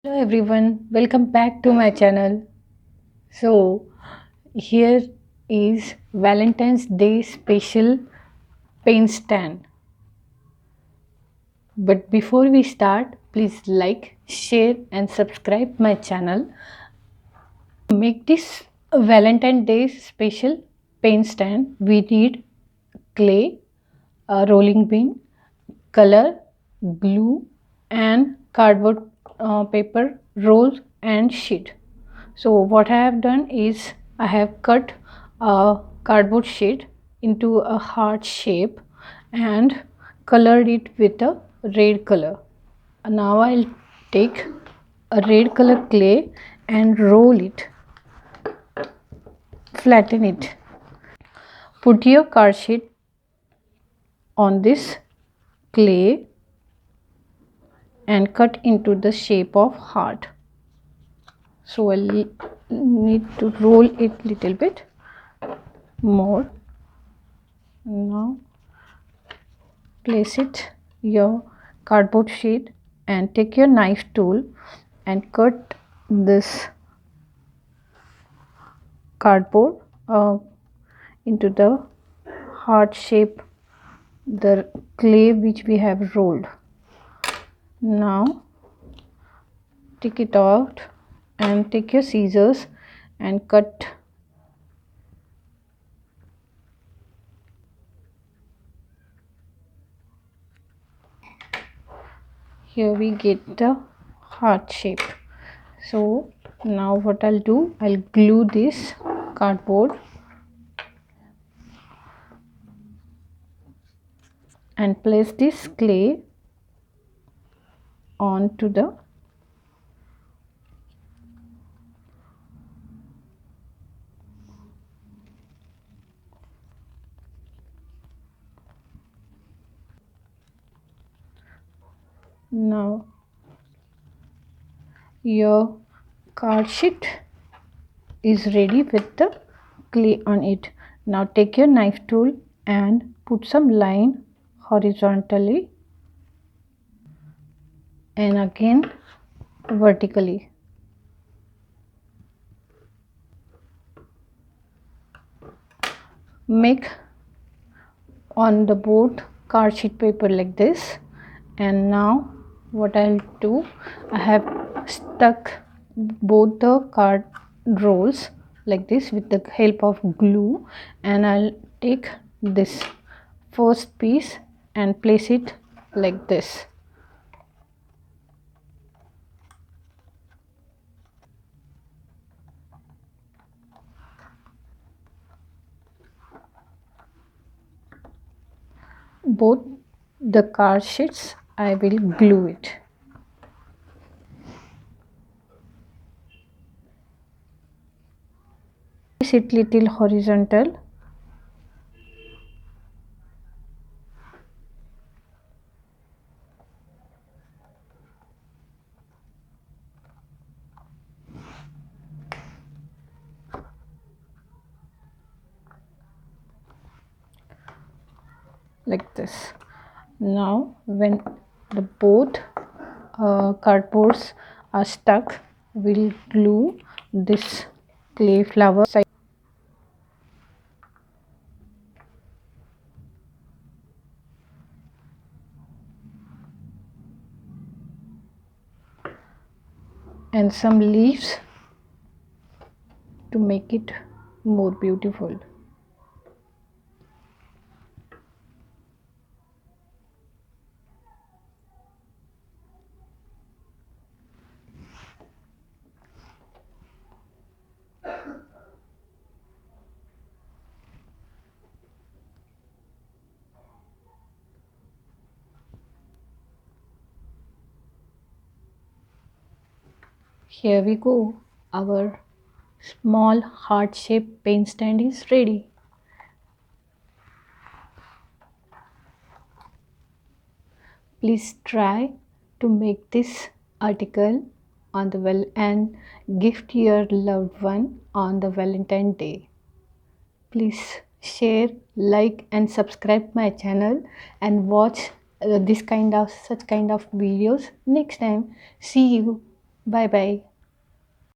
Hello everyone, welcome back to my channel. So, here is Valentine's Day special paint stand. But before we start, please like, share, and subscribe my channel. Make this Valentine's Day special paint stand. We need clay, a rolling pin, color, glue, and cardboard paper roll and sheet. So what I have done is I have cut a cardboard sheet into a heart shape and colored it with a red color. Now I'll take a red color clay and roll it, flatten it. Put your card sheet on this clay and cut into the shape of heart. So I'll need to roll it little bit more. Now place it your cardboard sheet and take your knife tool and cut this cardboard into the heart shape, the clay which we have rolled. Now take it out and take your scissors and cut here. We get the heart shape. So now what I'll do, I'll glue this cardboard and place this clay onto the now your card sheet is ready with the clay on it. Now take your knife tool and put some line horizontally and again vertically. Make on the board card sheet paper like this. And now what I'll do, I have stuck both the card rolls like this with the help of glue, and I'll take this first piece and place it like this. Both the card sheets I will glue it. Place it little horizontal like this. Now when the both cardboards are stuck, we'll glue this clay flower side and some leaves to make it more beautiful. Here we go. Our small heart-shaped paint stand is ready. Please try to make this article on the well and gift your loved one on the Valentine Day. Please share, like, and subscribe my channel and watch this kind of such kind of videos next time. See you. Bye bye.